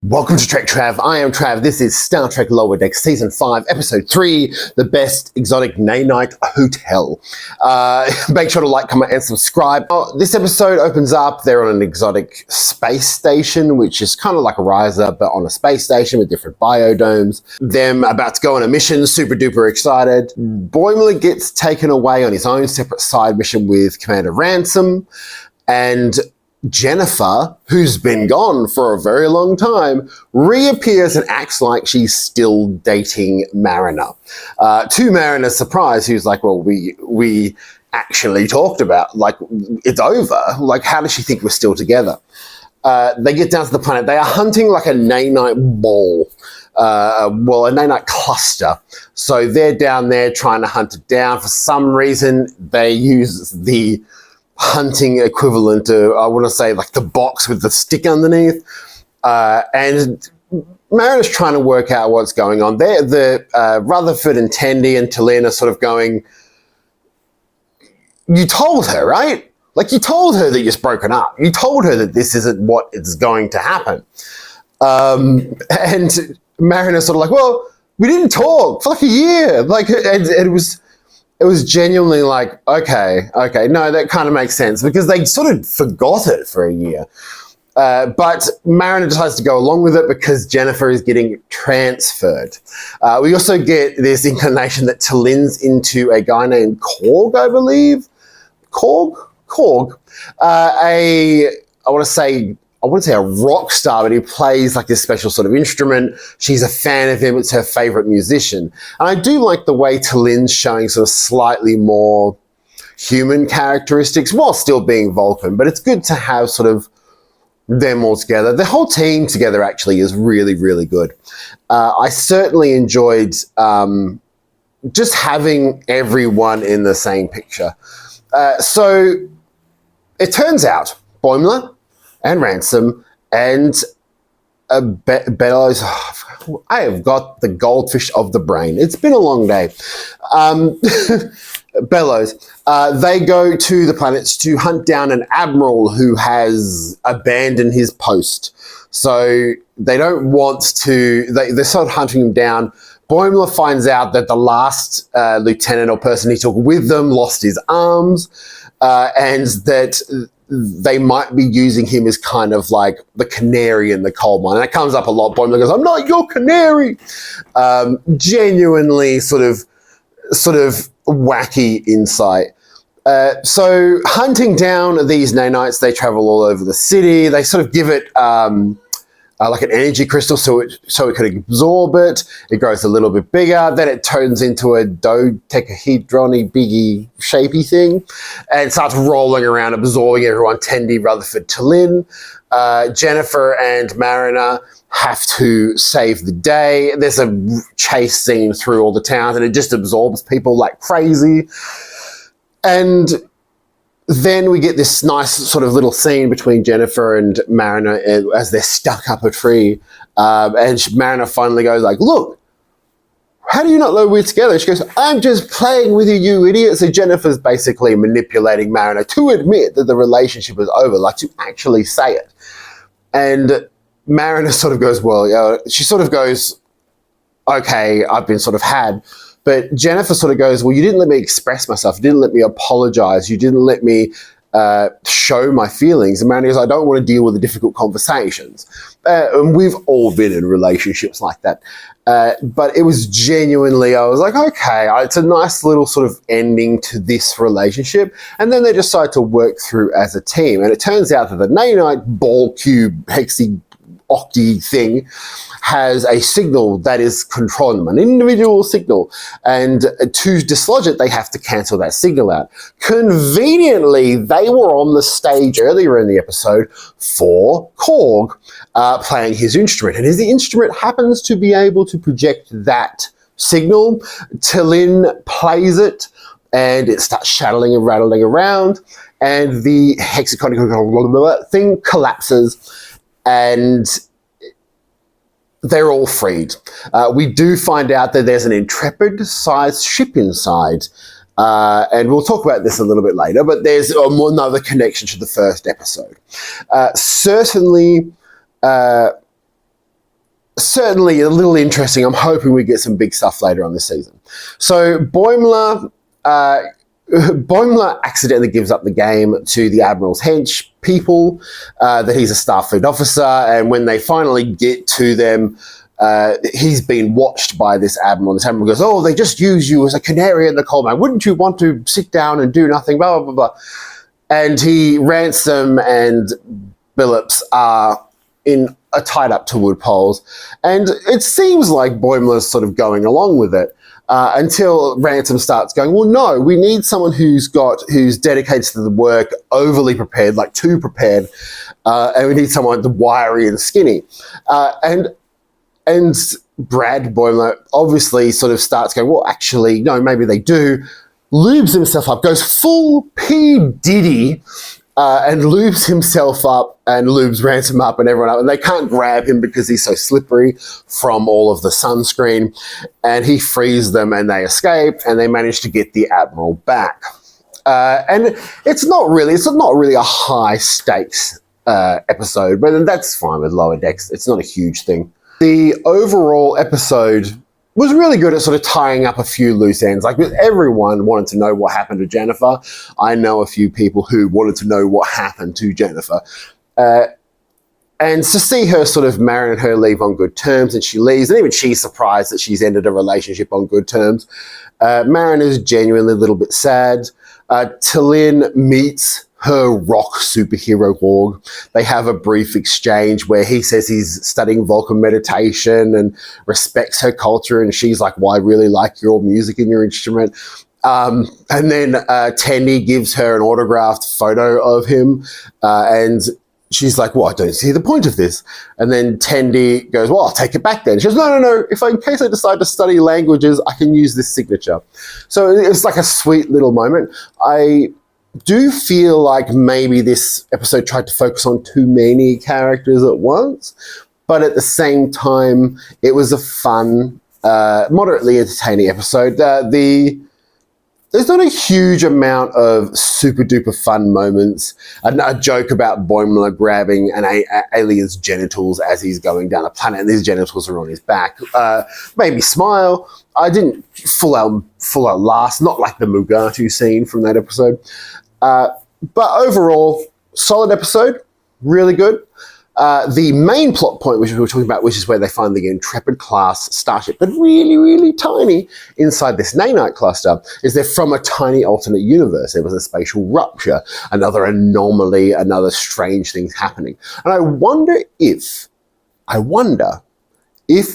Welcome to Trek Trav. I am Trav. This is Star Trek Lower Deck Season 5, Episode 3, The Best Exotic Nanite Hotel. Make sure to like, comment, and subscribe. This episode opens up, they're on an exotic space station, which is kind of like a riser, but on a space station with different biodomes. Them about to go on a mission, super duper excited. Boimler gets taken away on his own separate side mission with Commander Ransom, and Jennifer, who's been gone for a very long time, reappears and acts like she's still dating Mariner. To Mariner's surprise, who's like, well, we actually talked about, like, it's over. Like, how does she think we're still together? They get down to the planet. They are hunting like a Nanite ball. A Nanite cluster. So they're down there trying to hunt it down. For some reason, they use the hunting equivalent to, I want to say, like the box with the stick underneath. And Mariner's trying to work out what's going on. The Rutherford and Tendi and Tallinn are sort of going, you told her, right? Like, you told her that you're broken up. You told her that this isn't what is going to happen. And Mariner's sort of like, well, we didn't talk for like a year. Like, and it was genuinely like, okay, no, that kind of makes sense, because they sort of forgot it for a year. But Mariner decides to go along with it because Jennifer is getting transferred. We also get this inclination that Tallinn's into a guy named Korg, I believe. Korg. I wouldn't say a rock star, but he plays like this special sort of instrument. She's a fan of him. It's her favorite musician. And I do like the way Tallinn's showing sort of slightly more human characteristics while still being Vulcan. But it's good to have sort of them all together. The whole team together actually is really, really good. I certainly enjoyed just having everyone in the same picture. So it turns out Boimler and Ransom and Bellows. I have got the goldfish of the brain. It's been a long day. Bellows. They go to the planets to hunt down an admiral who has abandoned his post. So they don't want to. They're sort of hunting him down. Boimler finds out that the last lieutenant or person he took with them lost his arms, and that they might be using him as kind of like the canary in the coal mine. And that comes up a lot. Boimler goes, I'm not your canary. Genuinely sort of wacky insight. So hunting down these nanites, they travel all over the city. They sort of give it like an energy crystal so it could absorb it. It grows a little bit bigger. Then it turns into a dodecahedron-y, biggie, shapey thing and starts rolling around, absorbing everyone. Tendi, Rutherford, Tallinn. Jennifer and Mariner have to save the day. There's a chase scene through all the towns and it just absorbs people like crazy. And then we get this nice sort of little scene between Jennifer and Mariner as they're stuck up a tree. And Mariner finally goes like, look, how do you not know we're together? She goes, I'm just playing with you, you idiot. So Jennifer's basically manipulating Mariner to admit that the relationship is over, like to actually say it. And Mariner sort of goes, well, she sort of goes, okay, I've been sort of had. But Jennifer sort of goes, well, you didn't let me express myself. You didn't let me apologize. You didn't let me show my feelings. And Mariner goes, I don't want to deal with the difficult conversations. And we've all been in relationships like that. But it was genuinely, I was like, okay, it's a nice little sort of ending to this relationship. And then they decide to work through as a team. And it turns out that the Nanite ball cube hexy octi thing has a signal that is controlling them, an individual signal, and to dislodge it they have to cancel that signal out. Conveniently, they were on the stage earlier in the episode for Korg playing his instrument, and his instrument happens to be able to project that signal. Tallinn plays it and it starts shattering and rattling around, and the hexagon thing collapses and they're all freed. We do find out that there's an Intrepid-sized ship inside, and we'll talk about this a little bit later, but there's another connection to the first episode. Certainly, certainly a little interesting. I'm hoping we get some big stuff later on this season. So Boimler accidentally gives up the game to the Admiral's hench people, that he's a Starfleet officer, and when they finally get to them, he's been watched by this Admiral. This Admiral goes, "Oh, they just use you as a canary in the coal mine. Wouldn't you want to sit down and do nothing, blah, blah, blah, blah." And Ransom and Billups are tied up to wood poles, and it seems like Boimler's sort of going along with it, until Ransom starts going, "Well, no, we need someone who's dedicated to the work, overly prepared, like too prepared, and we need someone wiry and skinny." And Brad Boimler obviously sort of starts going, "Well, actually, no, maybe they do." Lubes himself up, goes full P. Diddy, and lubes himself up and lubes Ransom up and everyone up. And they can't grab him because he's so slippery from all of the sunscreen. And he frees them and they escape and they manage to get the Admiral back. And it's not really a high stakes episode, but that's fine with Lower Decks. It's not a huge thing. The overall episode was really good at sort of tying up a few loose ends. Like, everyone wanted to know what happened to Jennifer. I know a few people who wanted to know what happened to Jennifer. And to see her sort of, Marin and her leave on good terms, and she leaves, and even she's surprised that she's ended a relationship on good terms. Marin is genuinely a little bit sad. T'Lyn meets her rock superhero Borg. They have a brief exchange where he says he's studying Vulcan meditation and respects her culture, and she's like, "Well, I really like your music and your instrument." And then Tendi gives her an autographed photo of him, and she's like, "Well, I don't see the point of this." And then Tendi goes, "Well, I'll take it back then." She goes, No. In case I decide to study languages, I can use this signature." So it's like a sweet little moment. I do feel like maybe this episode tried to focus on too many characters at once, but at the same time, it was a fun, moderately entertaining episode. There's not a huge amount of super duper fun moments. A joke about Boimler grabbing an alien's genitals as he's going down a planet, and his genitals are on his back. Made me smile. I didn't full out laugh, not like the Mugatu scene from that episode. But overall, solid episode, really good. The main plot point, which we were talking about, which is where they find the Intrepid class starship, but really, really tiny inside this Nanite cluster, is they're from a tiny alternate universe. There was a spatial rupture, another anomaly, another strange things happening. And I wonder if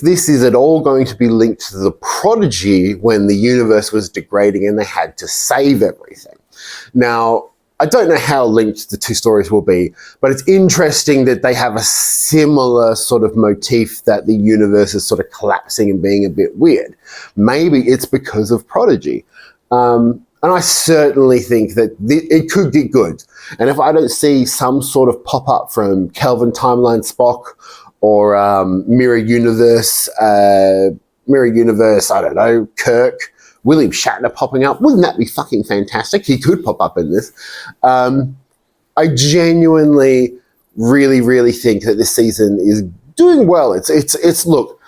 this is at all going to be linked to the Prodigy when the universe was degrading and they had to save everything. Now, I don't know how linked the two stories will be, but it's interesting that they have a similar sort of motif, that the universe is sort of collapsing and being a bit weird. Maybe it's because of Prodigy. And I certainly think that it could get good. And if I don't see some sort of pop-up from Kelvin Timeline Spock or Mirror Universe, I don't know, Kirk, William Shatner popping up, wouldn't that be fucking fantastic? He could pop up in this. I genuinely really, really think that this season is doing well. It's look,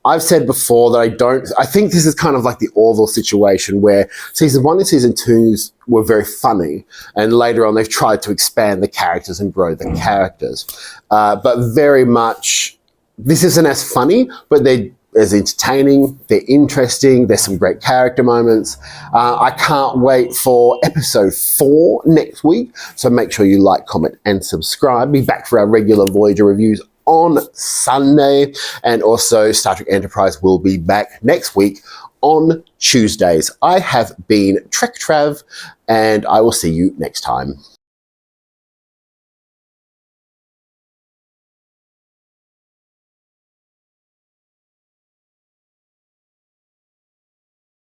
I've said before that I think this is kind of like the Orville situation where season 1 and season 2 were very funny, and later on they've tried to expand the characters and grow the characters. But very much, this isn't as funny, but they're as entertaining, they're interesting, there's some great character moments. I can't wait for episode 4 next week, so make sure you like, comment, and subscribe. Be back for our regular Voyager reviews on Sunday, and also Star Trek Enterprise will be back next week on Tuesdays. I have been Trek Trav, and I will see you next time.